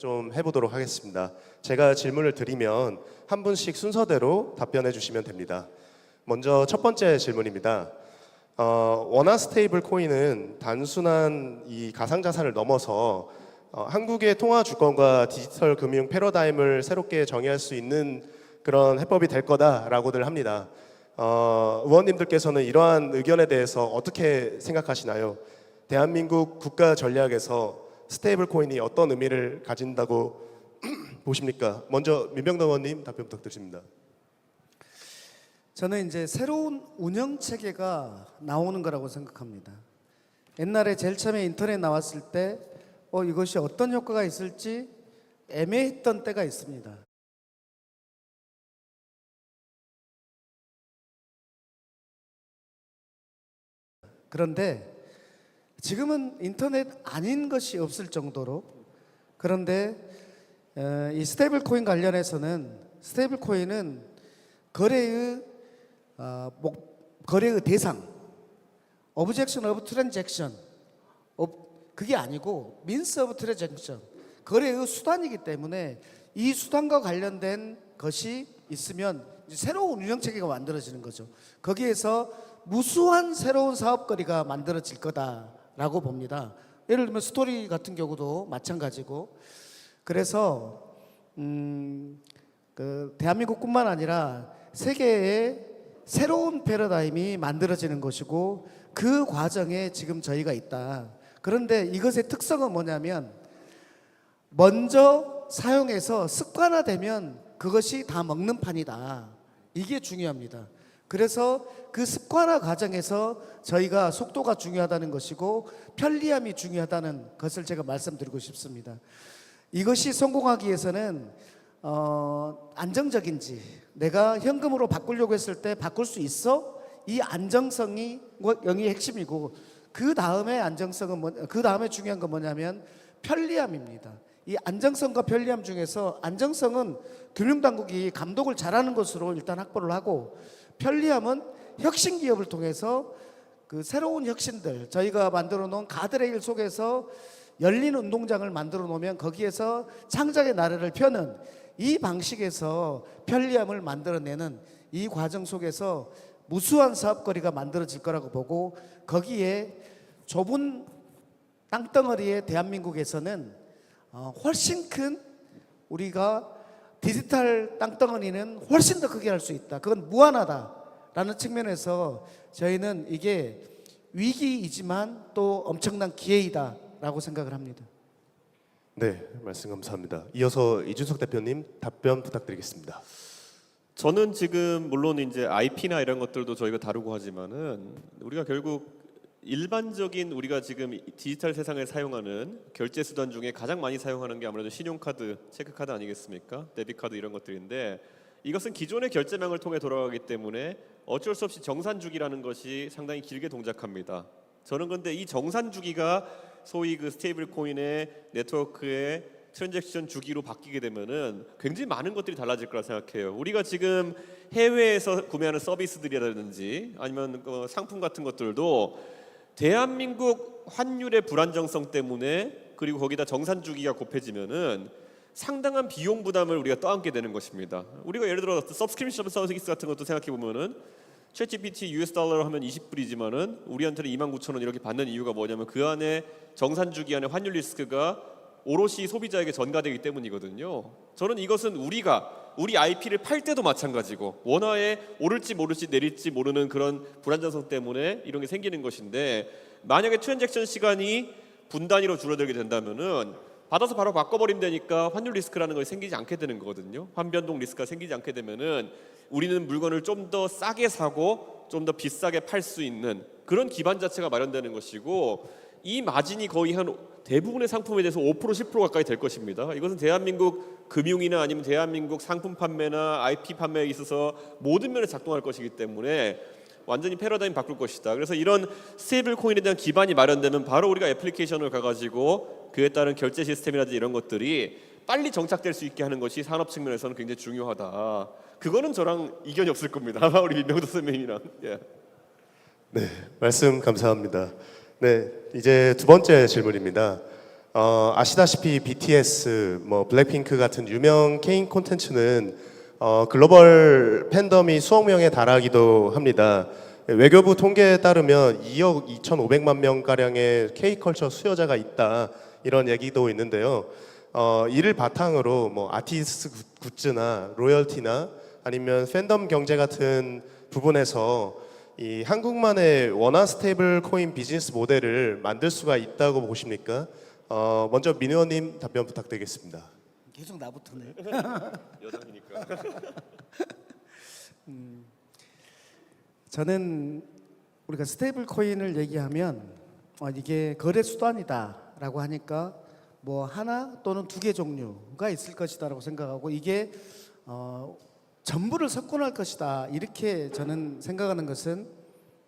좀 해보도록 하겠습니다. 제가 질문을 드리면 한 분씩 순서대로 답변해 주시면 됩니다. 먼저 첫 번째 질문입니다. 원화 스테이블 코인은 단순한 이 가상자산을 넘어서 한국의 통화 주권과 디지털 금융 패러다임을 새롭게 정의할 수 있는 그런 해법이 될 거다라고들 합니다. 의원님들께서는 이러한 의견에 대해서 어떻게 생각하시나요? 대한민국 국가 전략에서 스테이블 코인이 어떤 의미를 가진다고 보십니까? 먼저 민병덕 의원님 답변 부탁드립니다. 저는 이제 새로운 운영 체계가 나오는 거라고 생각합니다. 옛날에 제일 처음에 인터넷 나왔을 때 이것이 어떤 효과가 있을지 애매했던 때가 있습니다. 그런데 지금은 인터넷 아닌 것이 없을 정도로, 그런데 이 스테이블 코인 관련해서는 스테이블 코인은 거래의 대상, objection of transaction, 그게 아니고 means of transaction, 거래의 수단이기 때문에 이 수단과 관련된 것이 있으면 이제 새로운 운영 체계가 만들어지는 거죠. 거기에서 무수한 새로운 사업거리가 만들어질 거다라고 봅니다. 예를 들면 스토리 같은 경우도 마찬가지고, 그래서 대한민국뿐만 아니라 세계의 새로운 패러다임이 만들어지는 것이고 그 과정에 지금 저희가 있다. 그런데 이것의 특성은 뭐냐면 먼저 사용해서 습관화되면 그것이 다 먹는 판이다. 이게 중요합니다. 그래서 그 습관화 과정에서 저희가 속도가 중요하다는 것이고 편리함이 중요하다는 것을 제가 말씀드리고 싶습니다. 이것이 성공하기 위해서는 안정적인지, 내가 현금으로 바꾸려고 했을 때 바꿀 수 있어? 이 안정성이 영의 핵심이고, 그 다음에 그 다음에 중요한 건 뭐냐면 편리함입니다. 이 안정성과 편리함 중에서 안정성은 금융당국이 감독을 잘하는 것으로 일단 확보를 하고, 편리함은 혁신 기업을 통해서 그 새로운 혁신들, 저희가 만들어 놓은 가드레일 속에서 열린 운동장을 만들어 놓으면 거기에서 창작의 나래를 펴는 이 방식에서 편리함을 만들어내는 이 과정 속에서 무수한 사업거리가 만들어질 거라고 보고, 거기에 좁은 땅덩어리의 대한민국에서는 훨씬 큰, 우리가 디지털 땅덩어리는 훨씬 더 크게 할 수 있다. 그건 무한하다라는 측면에서 저희는 이게 위기이지만 또 엄청난 기회이다라고 생각을 합니다. 네, 말씀 감사합니다. 이어서 이준석 대표님 답변 부탁드리겠습니다. 저는 지금 물론 이제 IP나 이런 것들도 저희가 다루고 하지만은 우리가 결국 일반적인 우리가 지금 디지털 세상에 사용하는 결제 수단 중에 가장 많이 사용하는 게 아무래도 신용카드, 체크카드 아니겠습니까? 데비카드 이런 것들인데, 이것은 기존의 결제망을 통해 돌아가기 때문에 어쩔 수 없이 정산주기라는 것이 상당히 길게 동작합니다. 저는 그런데 이 정산주기가 소위 그 스테이블 코인의 네트워크의 트랜잭션 주기로 바뀌게 되면은 굉장히 많은 것들이 달라질 거라 생각해요. 우리가 지금 해외에서 구매하는 서비스들이라든지 아니면 상품 같은 것들도 대한민국 환율의 불안정성 때문에, 그리고 거기다 정산 주기가 곱해지면은 상당한 비용 부담을 우리가 떠안게 되는 것입니다. 우리가 예를 들어 서브스크립션 서비스 같은 것도 생각해 보면은 챗GPT US 달러로 하면 20불이지만은 우리한테는 29,000원 이렇게 받는 이유가 뭐냐면 그 안에 정산 주기 안에 환율 리스크가 오롯이 소비자에게 전가되기 때문이거든요. 저는 이것은 우리 IP를 팔 때도 마찬가지고 원화에 오를지 모를지 내릴지 모르는 그런 불안정성 때문에 이런 게 생기는 것인데, 만약에 트랜잭션 시간이 분 단위로 줄어들게 된다면은 받아서 바로 바꿔버리면 되니까 환율 리스크라는 것이 생기지 않게 되는 거거든요. 환변동 리스크가 생기지 않게 되면은 우리는 물건을 좀 더 싸게 사고 좀 더 비싸게 팔 수 있는 그런 기반 자체가 마련되는 것이고, 이 마진이 거의 한 대부분의 상품에 대해서 5% 10% 가까이 될 것입니다. 이것은 대한민국 금융이나 아니면 대한민국 상품 판매나 IP 판매에 있어서 모든 면에 작동할 것이기 때문에 완전히 패러다임 바꿀 것이다. 그래서 이런 스테이블 코인에 대한 기반이 마련되면 바로 우리가 애플리케이션을 가가지고 그에 따른 결제 시스템이라든지 이런 것들이 빨리 정착될 수 있게 하는 것이 산업 측면에서는 굉장히 중요하다. 그거는 저랑 이견이 없을 겁니다. 아마 우리 민병도 선생님이랑. 예. 네, 말씀 감사합니다. 네, 이제 두 번째 질문입니다. 아시다시피 BTS, 뭐 블랙핑크 같은 유명 개인 콘텐츠는 글로벌 팬덤이 수억 명에 달하기도 합니다. 외교부 통계에 따르면 2억 2,500만 명 가량의 K컬처 수요자가 있다 이런 얘기도 있는데요. 이를 바탕으로 뭐 아티스트 굿즈나 로열티나 아니면 팬덤 경제 같은 부분에서 이 한국만의 원화 스테이블 코인 비즈니스 모델을 만들 수가 있다고 보십니까? 먼저 민 의원님 답변 부탁드리겠습니다. 계속 나부터네. 여당이니까. 저는 우리가 스테이블 코인을 얘기하면 이게 거래 수단이다라고 하니까 뭐 하나 또는 두 개 종류가 있을 것이다라고 생각하고 이게 전부를 석권할 것이다 이렇게 저는 생각하는 것은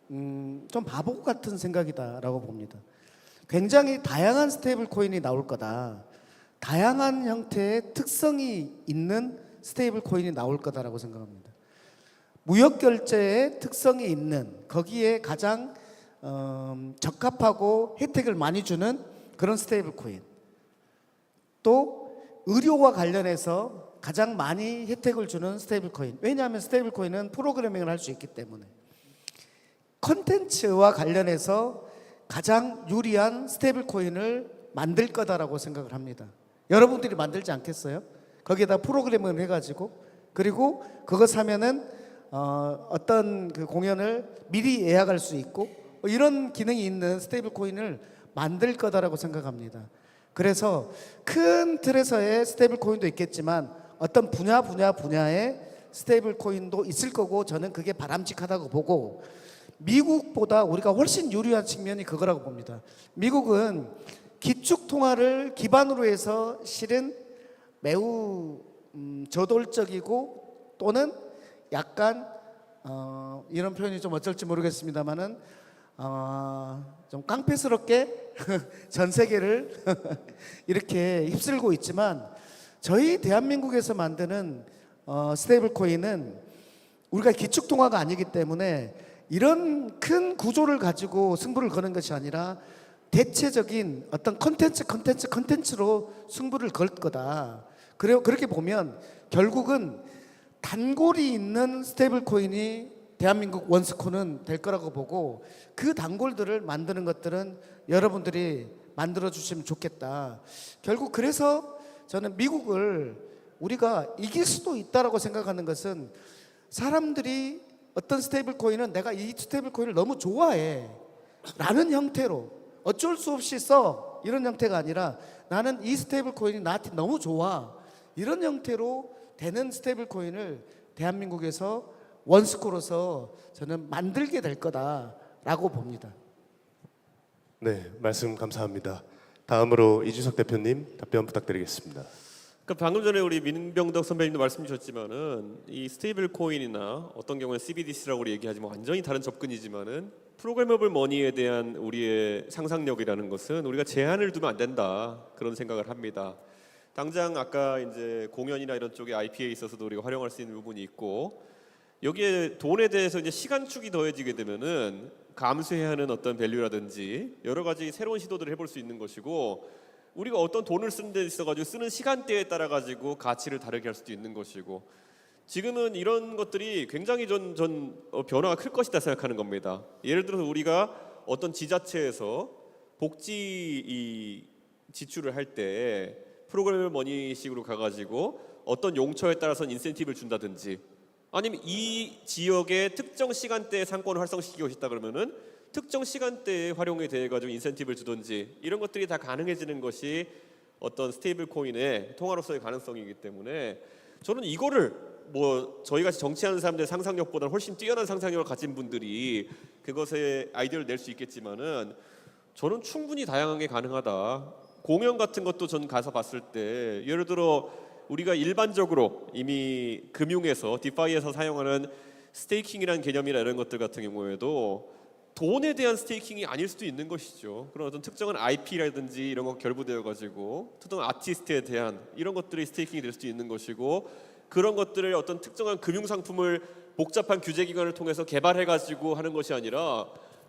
좀 바보 같은 생각이다라고 봅니다. 굉장히 다양한 스테이블 코인이 나올 거다. 다양한 형태의 특성이 있는 스테이블 코인이 나올 거다라고 생각합니다. 무역 결제의 특성이 있는 거기에 가장 적합하고 혜택을 많이 주는 그런 스테이블 코인. 또 의료와 관련해서 가장 많이 혜택을 주는 스테이블 코인. 왜냐하면 스테이블 코인은 프로그래밍을 할 수 있기 때문에. 컨텐츠와 관련해서 가장 유리한 스테이블 코인을 만들 거다라고 생각을 합니다. 여러분들이 만들지 않겠어요? 거기에다 프로그래밍을 해가지고 그리고 그거 사면은 어떤 그 공연을 미리 예약할 수 있고 이런 기능이 있는 스테이블 코인을 만들 거다라고 생각합니다. 그래서 큰 틀에서의 스테이블 코인도 있겠지만 어떤 분야의 스테이블 코인도 있을 거고 저는 그게 바람직하다고 보고 미국보다 우리가 훨씬 유리한 측면이 그거라고 봅니다. 미국은 기축 통화를 기반으로 해서 실은 매우 저돌적이고 또는 약간 이런 표현이 좀 어쩔지 모르겠습니다만은 좀 깡패스럽게 전 세계를 이렇게 휩쓸고 있지만 저희 대한민국에서 만드는 스테이블 코인은 우리가 기축 통화가 아니기 때문에 이런 큰 구조를 가지고 승부를 거는 것이 아니라 대체적인 어떤 컨텐츠로 승부를 걸 거다. 그렇게 보면 결국은 단골이 있는 스테이블 코인이 대한민국 원스코는 될 거라고 보고 그 단골들을 만드는 것들은 여러분들이 만들어 주시면 좋겠다. 결국 그래서 저는 미국을 우리가 이길 수도 있다라고 생각하는 것은 사람들이 어떤 스테이블 코인은 내가 이 스테이블 코인을 너무 좋아해 라는 형태로 어쩔 수 없이 써 이런 형태가 아니라 나는 이 스테이블 코인이 나한테 너무 좋아 이런 형태로 되는 스테이블 코인을 대한민국에서 원스코로서 저는 만들게 될 거다라고 봅니다. 네, 말씀 감사합니다. 다음으로 이준석 대표님 답변 부탁드리겠습니다. 그러니까 방금 전에 우리 민병덕 선배님도 말씀 주셨지만은 이 스테이블 코인이나 어떤 경우는 CBDC라고 우리 얘기하지만 완전히 다른 접근이지만은 프로그래머블 머니에 대한 우리의 상상력이라는 것은 우리가 제한을 두면 안 된다 그런 생각을 합니다. 당장 아까 이제 공연이나 이런 쪽에 IP에 있어서도 우리가 활용할 수 있는 부분이 있고 여기에 돈에 대해서 이제 시간축이 더해지게 되면은 감수해야 하는 어떤 밸류라든지 여러 가지 새로운 시도들을 해볼 수 있는 것이고 우리가 어떤 돈을 쓰는 데 있어가지고 쓰는 시간대에 따라 가지고 가치를 다르게 할 수도 있는 것이고 지금은 이런 것들이 굉장히 변화가 클 것이다 생각하는 겁니다. 예를 들어서 우리가 어떤 지자체에서 복지 지출을 할 때 프로그래머 머니식으로 가가지고 어떤 용처에 따라서는 인센티브를 준다든지 아니면 이 지역의 특정 시간대에 상권을 활성시키고 싶다 그러면은 특정 시간대에 활용이 돼 가지고 인센티브를 주든지 이런 것들이 다 가능해지는 것이 어떤 스테이블 코인의 통화로서의 가능성이기 때문에 저는 이거를 뭐 저희 같이 정치하는 사람들의 상상력보다 훨씬 뛰어난 상상력을 가진 분들이 그것에 아이디어를 낼 수 있겠지만은 저는 충분히 다양하게 가능하다. 공연 같은 것도 전 가서 봤을 때 예를 들어 우리가 일반적으로 이미 금융에서 디파이에서 사용하는 스테이킹이라는 개념이나 이런 것들 같은 경우에도 돈에 대한 스테이킹이 아닐 수도 있는 것이죠. 그런 어떤 특정한 IP라든지 이런 거 결부되어 가지고 특정한 아티스트에 대한 이런 것들이 스테이킹이 될 수도 있는 것이고 그런 것들을 어떤 특정한 금융 상품을 복잡한 규제 기관을 통해서 개발해 가지고 하는 것이 아니라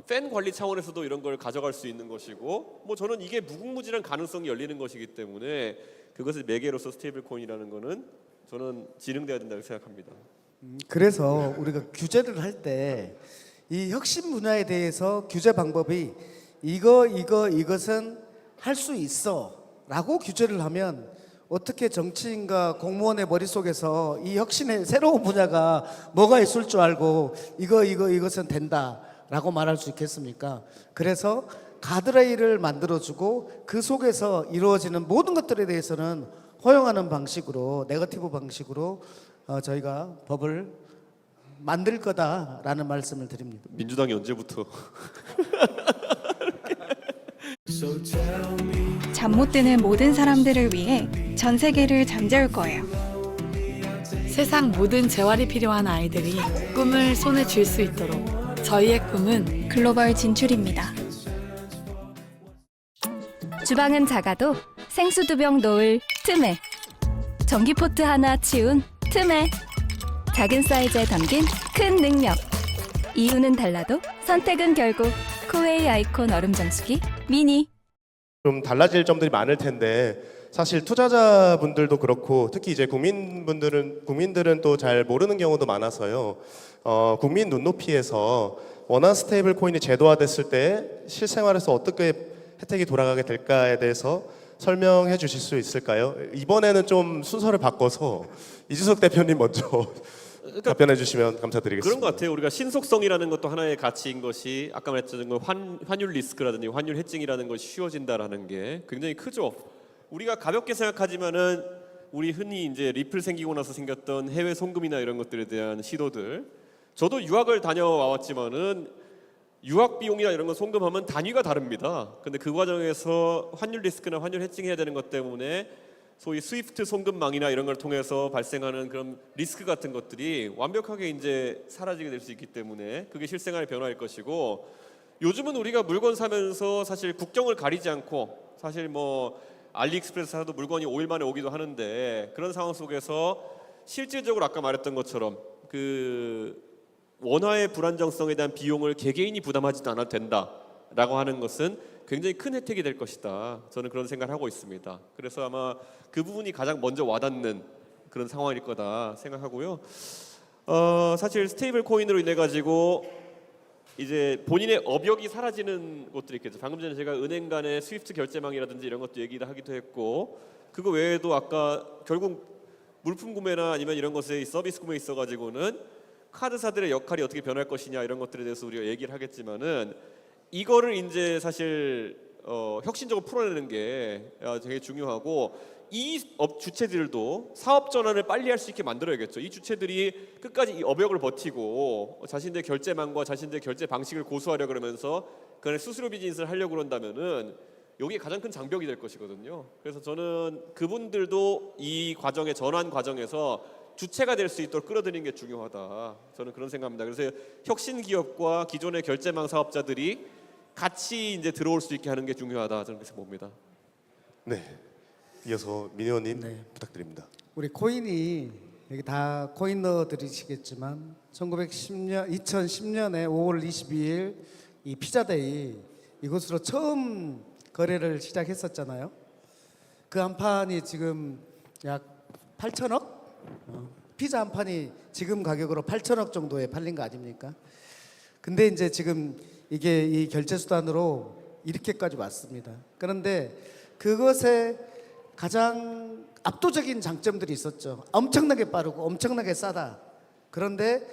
팬 관리 차원에서도 이런 걸 가져갈 수 있는 것이고, 뭐 저는 이게 무궁무진한 가능성이 열리는 것이기 때문에 그것을 매개로서 스테이블 코인이라는 거는 저는 진흥돼야 된다고 생각합니다. 그래서 우리가 규제를 할 때 이 혁신 분야에 대해서 규제 방법이 이것은 할 수 있어라고 규제를 하면 어떻게 정치인과 공무원의 머릿속에서 이 혁신의 새로운 분야가 뭐가 있을 줄 알고 이것은 된다라고 말할 수 있겠습니까? 그래서 가드레일을 만들어주고 그 속에서 이루어지는 모든 것들에 대해서는 허용하는 방식으로, 네거티브 방식으로 저희가 법을 만들 거다라는 말씀을 드립니다. 민주당이 언제부터? 잠 못 드는 모든 사람들을 위해 전 세계를 잠재울 거예요. 세상 모든 재활이 필요한 아이들이 꿈을 손에 쥘 수 있도록 저희의 꿈은 글로벌 진출입니다. 주방은 작아도 생수 2병 놓을 틈에, 전기포트 하나 치운 틈에, 작은 사이즈에 담긴 큰 능력. 이유는 달라도 선택은 결국 코웨이 아이콘 얼음 정수기 미니. 좀 달라질 점들이 많을 텐데 사실 투자자분들도 그렇고 특히 이제 국민들은 또 잘 모르는 경우도 많아서요. 국민 눈높이에서 원화 스테이블 코인이 제도화됐을 때 실생활에서 어떻게 혜택이 돌아가게 될까에 대해서 설명해 주실 수 있을까요? 이번에는 좀 순서를 바꿔서 이주석 대표님 먼저 답변해 주시면 감사드리겠습니다. 그런 것 같아요. 우리가 신속성이라는 것도 하나의 가치인 것이 아까 말했던 그 환율 리스크라든지 환율 해칭이라는 것이 쉬워진다라는 게 굉장히 크죠. 우리가 가볍게 생각하지만은 우리 흔히 이제 리플 생기고 나서 생겼던 해외 송금이나 이런 것들에 대한 시도들. 저도 유학을 다녀왔지만은 유학 비용이나 이런 거 송금하면 단위가 다릅니다. 근데 그 과정에서 환율 리스크나 환율 해칭해야 되는 것 때문에 소위 스위프트 송금망이나 이런 걸 통해서 발생하는 그런 리스크 같은 것들이 완벽하게 이제 사라지게 될 수 있기 때문에 그게 실생활의 변화일 것이고, 요즘은 우리가 물건 사면서 사실 국경을 가리지 않고 사실 뭐 알리익스프레스 사도 물건이 5일 만에 오기도 하는데, 그런 상황 속에서 실질적으로 아까 말했던 것처럼 그 원화의 불안정성에 대한 비용을 개개인이 부담하지도 않아도 된다라고 하는 것은 굉장히 큰 혜택이 될 것이다. 저는 그런 생각을 하고 있습니다. 그래서 아마 그 부분이 가장 먼저 와닿는 그런 상황일 거다 생각하고요. 사실 스테이블 코인으로 인해 가지고 이제 본인의 업역이 사라지는 곳들이 있겠죠. 방금 전에 제가 은행 간의 스위프트 결제망이라든지 이런 것도 얘기를 하기도 했고, 그거 외에도 아까 결국 물품 구매나 아니면 이런 것에 서비스 구매에 있어 가지고는 카드사들의 역할이 어떻게 변할 것이냐 이런 것들에 대해서 우리가 얘기를 하겠지만은, 이거를 이제 사실 혁신적으로 풀어내는 게 되게 중요하고, 이 주체들도 사업 전환을 빨리 할 수 있게 만들어야겠죠. 이 주체들이 끝까지 이 업역을 버티고 자신들의 결제망과 자신들의 결제 방식을 고수하려 그러면서 그간의 수수료 비즈니스를 하려고 그런다면은 여기에 가장 큰 장벽이 될 것이거든요. 그래서 저는 그분들도 이 과정의 전환 과정에서 주체가 될 수 있도록 끌어들이는 게 중요하다. 저는 그런 생각합니다. 그래서 혁신 기업과 기존의 결제망 사업자들이 같이 이제 들어올 수 있게 하는 게 중요하다. 저는 그렇게 봅니다. 네. 이어서 민 의원님 네. 부탁드립니다. 우리 코인이 여기 다 코인 넣어드리시겠지만 2010년에 5월 22일 이 피자데이 이곳으로 처음 거래를 시작했었잖아요. 그 한 판이 지금 약 8천억? 피자 한 판이 지금 가격으로 8천억 정도에 팔린 거 아닙니까? 근데 이제 지금 이게 이 결제 수단으로 이렇게까지 왔습니다. 그런데 그것에 가장 압도적인 장점들이 있었죠. 엄청나게 빠르고 엄청나게 싸다. 그런데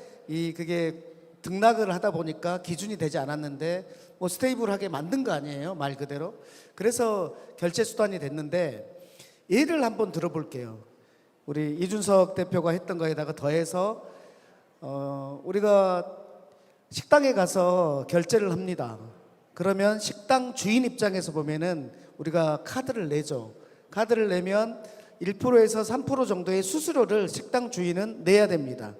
그게 등락을 하다 보니까 기준이 되지 않았는데 뭐 스테이블하게 만든 거 아니에요, 말 그대로. 그래서 결제 수단이 됐는데 예를 한번 들어볼게요. 우리 이준석 대표가 했던 거에다가 더해서 우리가 식당에 가서 결제를 합니다. 그러면 식당 주인 입장에서 보면은 우리가 카드를 내죠. 카드를 내면 1%에서 3% 정도의 수수료를 식당 주인은 내야 됩니다.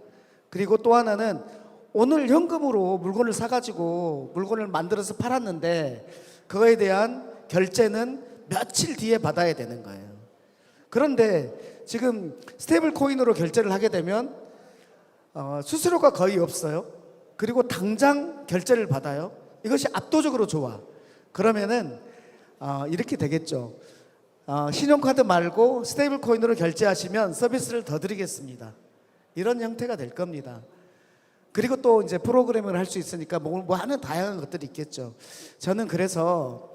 그리고 또 하나는 오늘 현금으로 물건을 사가지고 물건을 만들어서 팔았는데 그거에 대한 결제는 며칠 뒤에 받아야 되는 거예요. 그런데 지금 스테이블 코인으로 결제를 하게 되면 수수료가 거의 없어요. 그리고 당장 결제를 받아요. 이것이 압도적으로 좋아. 그러면은 이렇게 되겠죠. 신용카드 말고 스테이블 코인으로 결제하시면 서비스를 더 드리겠습니다. 이런 형태가 될 겁니다. 그리고 또 이제 프로그램을 할 수 있으니까 뭐 하는 다양한 것들이 있겠죠. 저는 그래서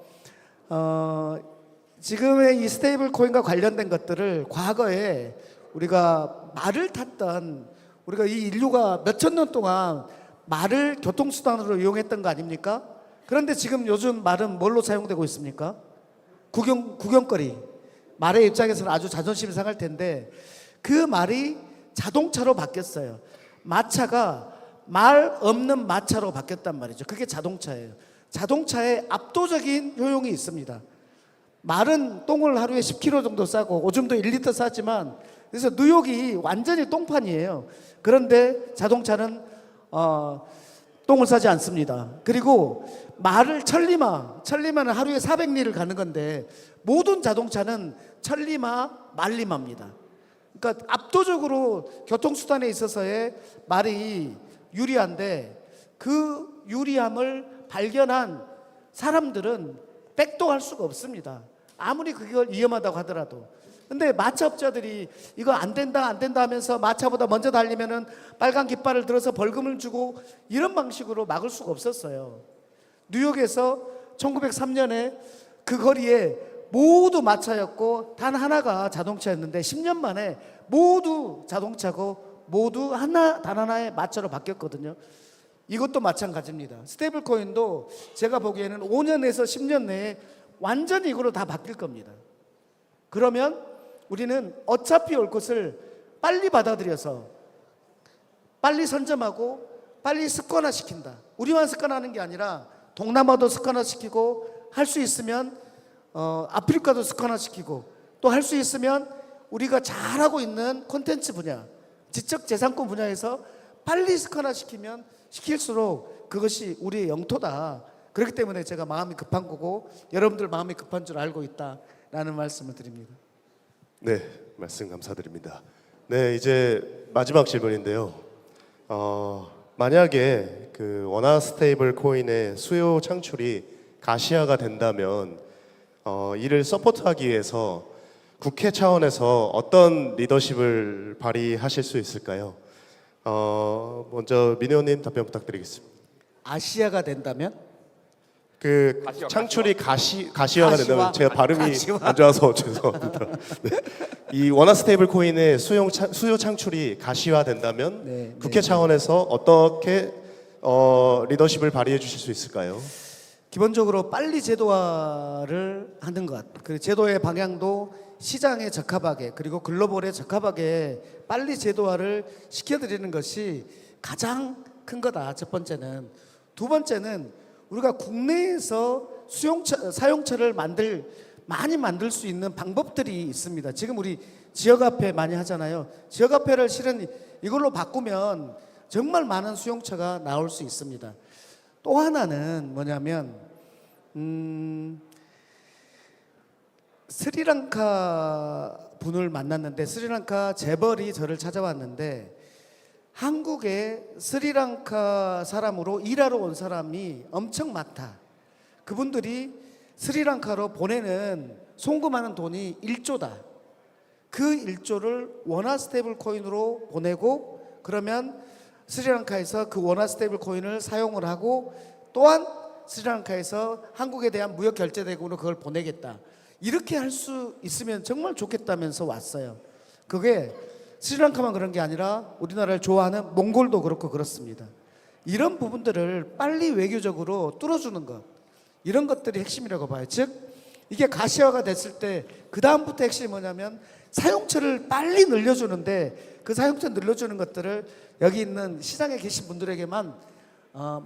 지금의 이 스테이블 코인과 관련된 것들을 과거에 우리가 말을 탔던, 우리가 이 인류가 몇천 년 동안 말을 교통수단으로 이용했던 거 아닙니까? 그런데 지금 요즘 말은 뭘로 사용되고 있습니까? 구경거리. 말의 입장에서는 아주 자존심이 상할 텐데 그 말이 자동차로 바뀌었어요. 마차가 말 없는 마차로 바뀌었단 말이죠. 그게 자동차예요. 자동차에 압도적인 효용이 있습니다. 말은 똥을 하루에 10kg 정도 싸고 오줌도 1리터 싸지만, 그래서 뉴욕이 완전히 똥판이에요. 그런데 자동차는 똥을 싸지 않습니다. 그리고 말을 천리마는 하루에 400리를 가는 건데 모든 자동차는 천리마, 말리마입니다. 그러니까 압도적으로 교통수단에 있어서의 말이 유리한데 그 유리함을 발견한 사람들은 백도할 수가 없습니다. 아무리 그걸 위험하다고 하더라도. 근데 마차업자들이 이거 안 된다 하면서 마차보다 먼저 달리면은 빨간 깃발을 들어서 벌금을 주고 이런 방식으로 막을 수가 없었어요. 뉴욕에서 1903년에 그 거리에 모두 마차였고 단 하나가 자동차였는데 10년 만에 모두 자동차고 모두 단 하나의 마차로 바뀌었거든요. 이것도 마찬가지입니다. 스테이블 코인도 제가 보기에는 5년에서 10년 내에 완전히 이걸로 다 바뀔 겁니다. 그러면 우리는 어차피 올 것을 빨리 받아들여서 빨리 선점하고 빨리 습관화시킨다. 우리만 습관화하는 게 아니라 동남아도 습관화시키고, 할 수 있으면 아프리카도 습관화시키고, 또 할 수 있으면 우리가 잘하고 있는 콘텐츠 분야, 지적재산권 분야에서 빨리 습관화시키면 시킬수록 그것이 우리의 영토다. 그렇기 때문에 제가 마음이 급한 거고 여러분들 마음이 급한 줄 알고 있다라는 말씀을 드립니다. 네, 말씀 감사드립니다. 네, 이제 마지막 질문인데요. 만약에 그 원화 스테이블 코인의 수요 창출이 가시화가 된다면 이를 서포트하기 위해서 국회 차원에서 어떤 리더십을 발휘하실 수 있을까요? 먼저 민 의원님 답변 부탁드리겠습니다. 아시아가 된다면? 그 창출이 가시화가 된다면, 제가 발음이 안 좋아서 죄송합니다. 네. 이 원화 스테이블 코인의 수요 창출이 가시화 된다면 네, 국회 차원에서 어떻게 리더십을 발휘해 주실 수 있을까요? 기본적으로 빨리 제도화를 하는 것. 그 제도의 방향도 시장에 적합하게, 그리고 글로벌에 적합하게 빨리 제도화를 시켜드리는 것이 가장 큰 거다. 첫 번째는. 두 번째는 우리가 국내에서 사용처를 많이 만들 수 있는 방법들이 있습니다. 지금 우리 지역화폐 많이 하잖아요. 지역화폐를 실은 이걸로 바꾸면 정말 많은 수용처가 나올 수 있습니다. 또 하나는 뭐냐면 스리랑카 분을 만났는데, 스리랑카 재벌이 저를 찾아왔는데 한국에 스리랑카 사람으로 일하러 온 사람이 엄청 많다. 그분들이 스리랑카로 보내는 송금하는 돈이 1조다. 그 1조를 원화 스테이블 코인으로 보내고, 그러면 스리랑카에서 그 원화 스테이블 코인을 사용을 하고, 또한 스리랑카에서 한국에 대한 무역 결제 대금으로 그걸 보내겠다. 이렇게 할 수 있으면 정말 좋겠다면서 왔어요. 그게 스리랑카만 그런 게 아니라 우리나라를 좋아하는 몽골도 그렇고 그렇습니다. 이런 부분들을 빨리 외교적으로 뚫어주는 것, 이런 것들이 핵심이라고 봐요. 즉 이게 가시화가 됐을 때 그 다음부터 핵심이 뭐냐면 사용처를 빨리 늘려주는데, 그 사용처 늘려주는 것들을 여기 있는 시장에 계신 분들에게만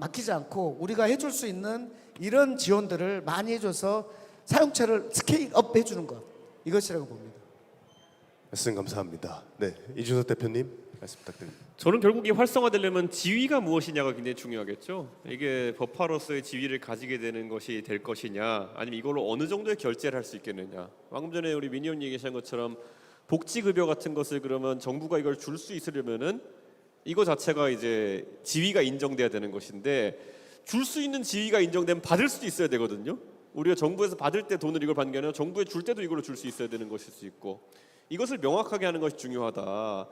맡기지 않고 우리가 해줄 수 있는 이런 지원들을 많이 해줘서 사용처를 스케일업 해주는 것, 이것이라고 봅니다. 말씀 감사합니다. 네, 이준석 대표님 말씀 부탁드립니다. 저는 결국 이 활성화되려면 지위가 무엇이냐가 굉장히 중요하겠죠. 이게 법화로서의 지위를 가지게 되는 것이 될 것이냐, 아니면 이걸로 어느 정도의 결제를 할 수 있겠느냐. 방금 전에 우리 민 의원 얘기하신 것처럼 복지급여 같은 것을 그러면 정부가 이걸 줄 수 있으려면은 이거 자체가 이제 지위가 인정돼야 되는 것인데, 줄 수 있는 지위가 인정되면 받을 수도 있어야 되거든요. 우리가 정부에서 받을 때 돈을 이걸 받는 게 아니라 정부에 줄 때도 이걸로 줄 수 있어야 되는 것일 수 있고, 이것을 명확하게 하는 것이 중요하다.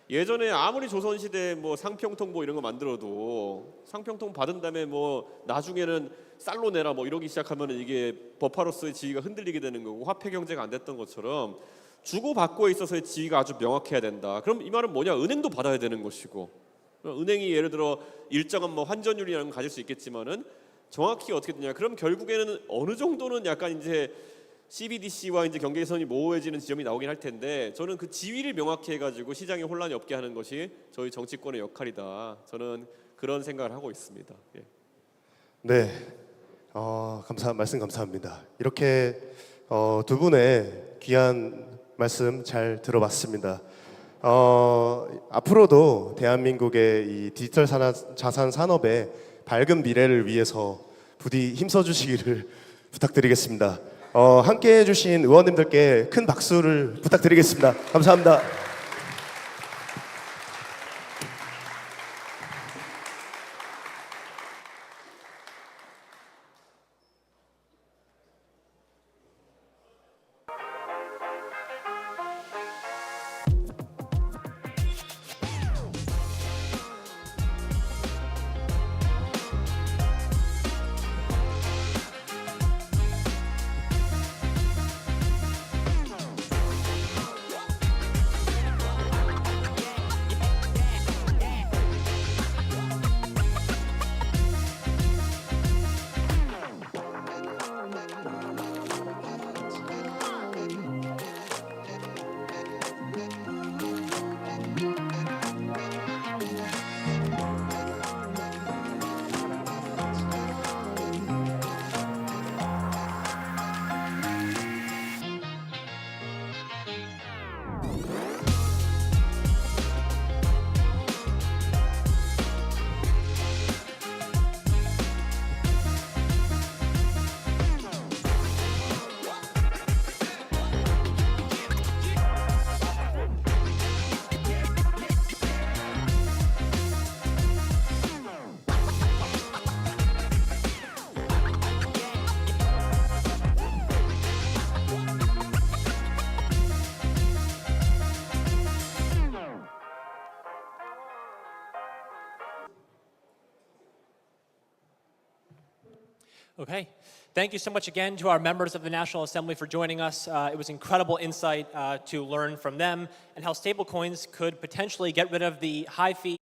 예전에 아무리 조선시대 뭐 상평통 뭐 이런 거 만들어도 상평통 받은 다음에 뭐 나중에는 쌀로 내라 뭐 이러기 시작하면 이게 법화로서의 지위가 흔들리게 되는 거고, 화폐 경제가 안 됐던 것처럼 주고받고에 있어서의 지위가 아주 명확해야 된다. 그럼 이 말은 뭐냐? 은행도 받아야 되는 것이고, 은행이 예를 들어 일정한 뭐 환전율이라는 걸 가질 수 있겠지만은 정확히 어떻게 되냐? 그럼 결국에는 어느 정도는 약간 이제 CBDC와 이제 경계 개선이 모호해지는 지점이 나오긴 할 텐데, 저는 그 지위를 명확히 해가지고 시장에 혼란이 없게 하는 것이 저희 정치권의 역할이다. 저는 그런 생각을 하고 있습니다. 예. 네, 말씀 감사합니다. 이렇게 두 분의 귀한 말씀 잘 들어봤습니다. 앞으로도 대한민국의 이 디지털 자산 산업의 밝은 미래를 위해서 부디 힘써주시기를 부탁드리겠습니다. 함께 해주신 의원님들께 큰 박수를 부탁드리겠습니다. 감사합니다. Okay. Thank you so much again to our members of the National Assembly for joining us. It was incredible insight to learn from them and how stablecoins could potentially get rid of the high fee